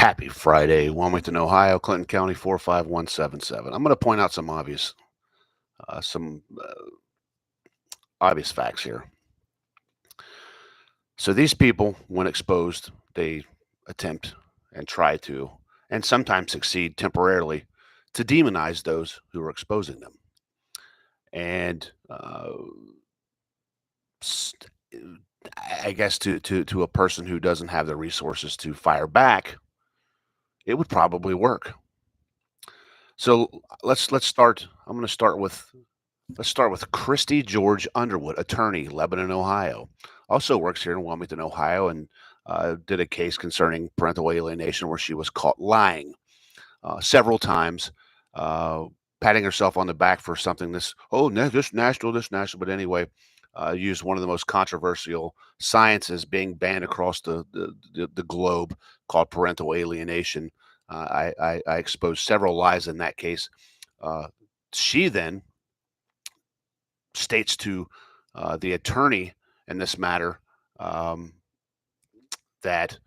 Happy Friday, Wilmington, Ohio, Clinton County 45177. I'm going to point out some obvious facts here. So these people, when exposed, they attempt and try to, and sometimes succeed temporarily, to demonize those who are exposing them. And I guess to a person who doesn't have the resources to fire back, it would probably work. So let's start. I'm going to start with Let's start with Christy George Underwood, attorney, Lebanon, Ohio. Also works here in Wilmington, Ohio, and did a case concerning parental alienation where she was caught lying several times, patting herself on the back for something this national. But anyway, used one of the most controversial sciences being banned across the globe called parental alienation. I exposed several lies in that case. She then states to the attorney in this matter that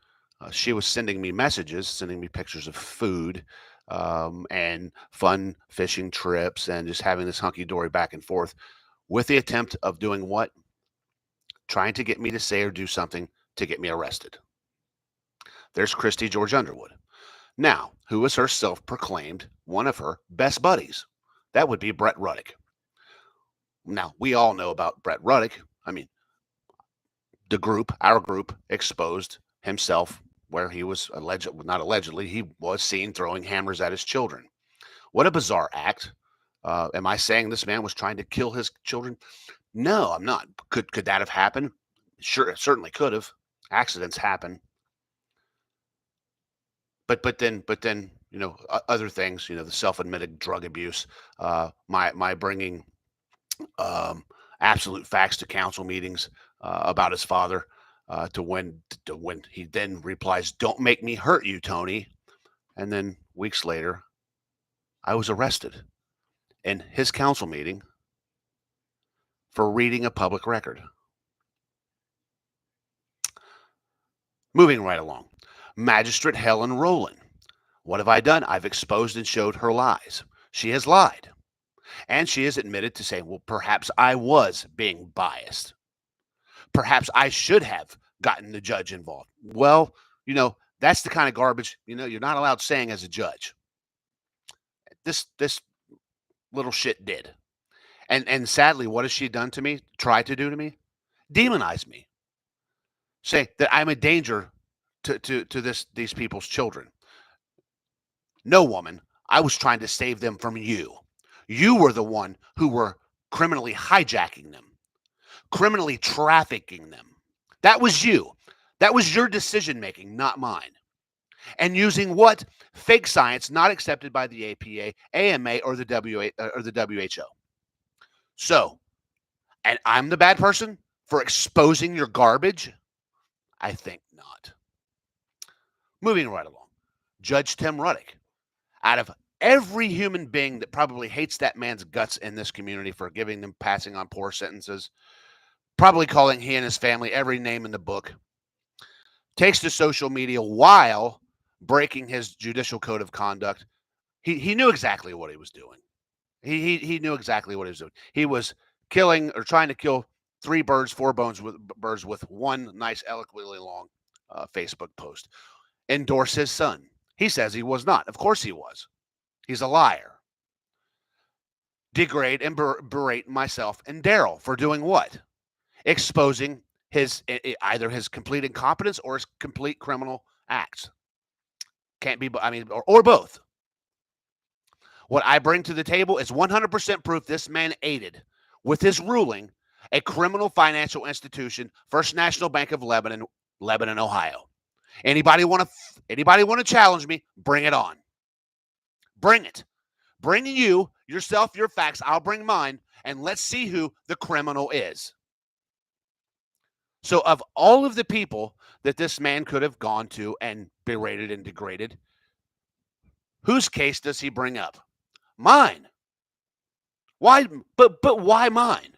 she was sending me messages, sending me pictures of food and fun fishing trips and just having this hunky-dory back and forth with the attempt of doing what? Trying to get me to say or do something to get me arrested. There's Christy George Underwood. Now, who is her self-proclaimed one of her best buddies? That would be Brett Ruddick. Now, we all know about Brett Ruddick. I mean, our group, exposed himself where he was he was seen throwing hammers at his children. What a bizarre act. Am I saying this man was trying to kill his children? No, I'm not. Could that have happened? Sure, it certainly could have. Accidents happen. But then other things, the self-admitted drug abuse, my bringing absolute facts to council meetings about his father, to when he then replies, "Don't make me hurt you, Tony," and then weeks later, I was arrested in his council meeting for reading a public record. Moving right along, Magistrate Helen Rowland. What have I done? I've exposed and showed her lies. She has lied. And she has admitted to saying, well, perhaps I was being biased. Perhaps I should have gotten the judge involved. Well, that's the kind of garbage, you're not allowed saying as a judge. This little shit did. And sadly, what has she done to me? Tried to do to me? Demonize me. Say that I'm a danger to these people's children. No, woman, I was trying to save them from you. You were the one who were criminally hijacking them, criminally trafficking them. That was you. That was your decision making, not mine. And using what? Fake science not accepted by the APA, AMA, or the WHO. So, and I'm the bad person for exposing your garbage? I think not. Moving right along. Judge Tim Ruddick. Out of every human being that probably hates that man's guts in this community for giving them, passing on poor sentences, probably calling he and his family every name in the book, takes to social media while breaking his judicial code of conduct. He knew exactly what he was doing. He knew exactly what he was doing. He was killing or trying to kill four birds with one nice, eloquently long Facebook post. Endorse his son. He says he was not. Of course he was. He's a liar. Degrade and berate myself and Daryl for doing what? Exposing either his complete incompetence or his complete criminal acts. Can't be, or both. What I bring to the table is 100% proof this man aided, with his ruling, a criminal financial institution, First National Bank of Lebanon, Ohio. Anybody want to challenge me? Bring it on. Bring it. Bring yourself, your facts. I'll bring mine, and let's see who the criminal is. So of all of the people that this man could have gone to and berated and degraded, whose case does he bring up? Mine. Why? But why mine?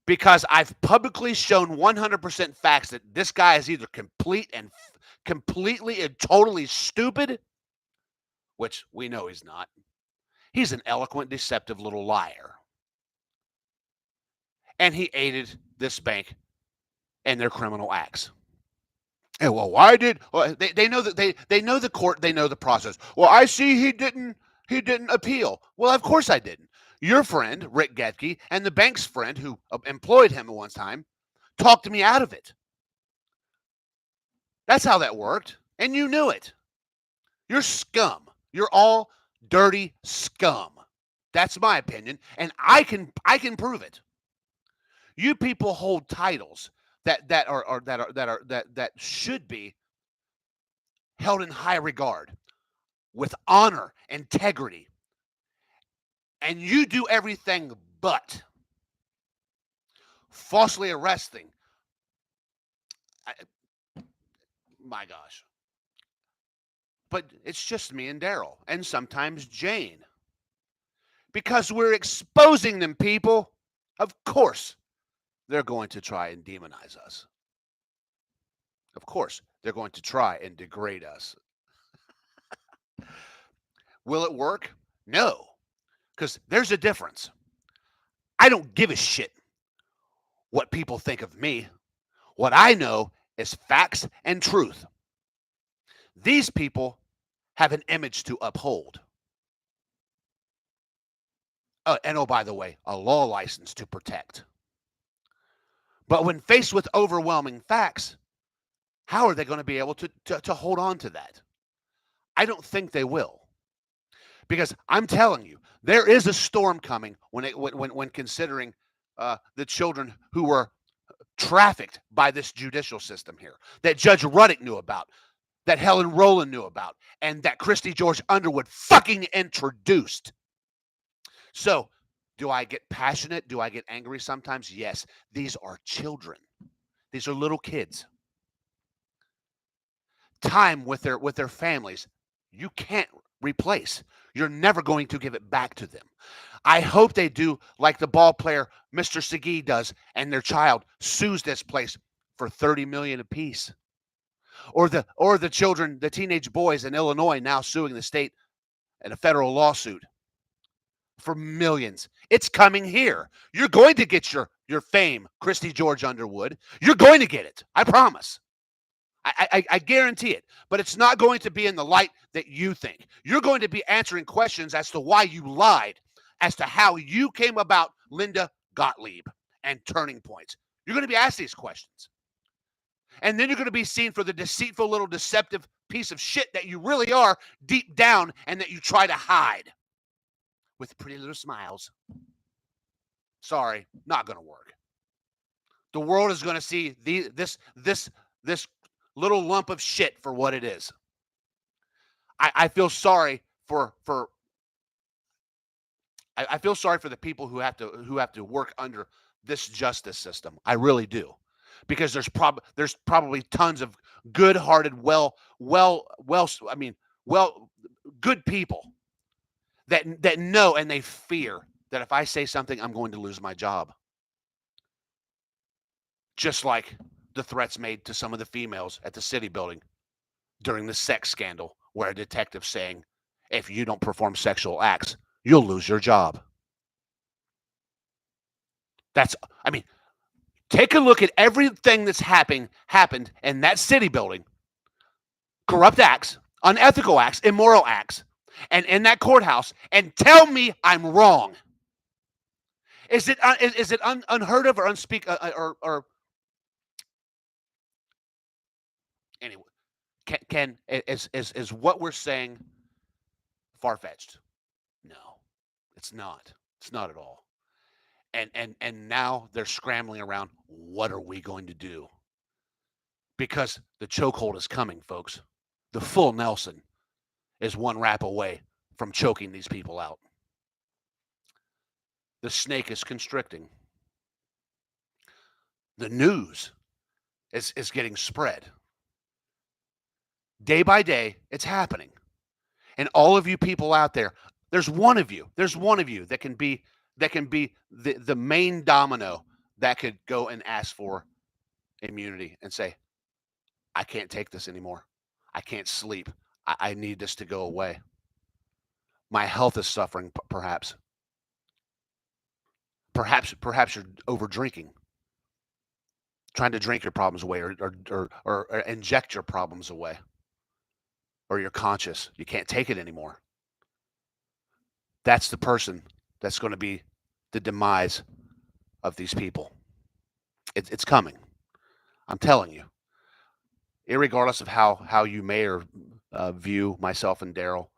Because I've publicly shown 100% facts that this guy is either complete and completely and totally stupid, which we know he's not. He's an eloquent, deceptive little liar. And he aided this bank in their criminal acts. And well, why did they know that they know the court, they know the process. Well, I see he didn't appeal. Well, of course I didn't. Your friend Rick Getke and the bank's friend who employed him at one time talked me out of it. That's how that worked, and you knew it. You're scum. You're all dirty scum. That's my opinion, and I can prove it. You people hold titles that should be held in high regard with honor, integrity, and you do everything but falsely arresting. I, my gosh. But it's just me and Daryl, and sometimes Jane. Because we're exposing them, people. Of course, they're going to try and demonize us. Of course, they're going to try and degrade us. Will it work? No, because there's a difference. I don't give a shit what people think of me. What I know is facts and truth. These people have an image to uphold. And oh, by the way, a law license to protect. But when faced with overwhelming facts, how are they going to be able to hold on to that? I don't think they will. Because I'm telling you, there is a storm coming when considering the children who were trafficked by this judicial system here, that Judge Ruddick knew about, that Helen Rowland knew about, and that Christy George Underwood fucking introduced. So, do I get passionate? Do I get angry sometimes? Yes. These are children. These are little kids. Time with their families, you can't replace. You're never going to give it back to them. I hope they do like the ball player Mr. Segui does, and their child sues this place for $30 million apiece. Or the children, the teenage boys in Illinois now suing the state in a federal lawsuit for millions. It's coming here. You're going to get your fame, Christy George Underwood. You're going to get it. I promise. I guarantee it. But it's not going to be in the light that you think. You're going to be answering questions as to why you lied, as to how you came about Linda Gottlieb and Turning Points. You're going to be asked these questions. And then you're going to be seen for the deceitful little deceptive piece of shit that you really are deep down and that you try to hide with pretty little smiles. Sorry, not going to work. The world is going to see this little lump of shit for what it is. I feel sorry for I feel sorry for the people who have to work under this justice system. I really do. Because there's probably tons of good-hearted, good people that know and they fear that if I say something, I'm going to lose my job. Just like the threats made to some of the females at the city building during the sex scandal, where a detective saying, if you don't perform sexual acts, you'll lose your job. Take a look at everything that's happened in that city building. Corrupt acts, unethical acts, immoral acts, and in that courthouse, and tell me I'm wrong. Is it unheard of or or anyway? Is what we're saying far-fetched? No, it's not. It's not at all. And now they're scrambling around. What are we going to do? Because the chokehold is coming, folks. The full Nelson is one wrap away from choking these people out. The snake is constricting. The news is getting spread. Day by day, it's happening. And all of you people out there, there's one of you that can be the main domino that could go and ask for immunity and say, I can't take this anymore. I can't sleep. I need this to go away. My health is suffering, perhaps. Perhaps you're over drinking, trying to drink your problems away, or inject your problems away, or you're conscious. You can't take it anymore. That's the person that's going to be the demise of these people. It's coming. I'm telling you. Irregardless of how you may or view myself and Daryl,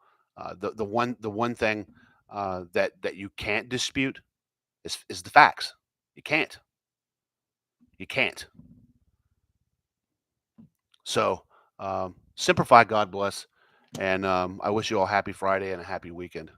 the one thing that you can't dispute is the facts. You can't. You can't. So simplify. God bless, and I wish you all happy Friday and a happy weekend.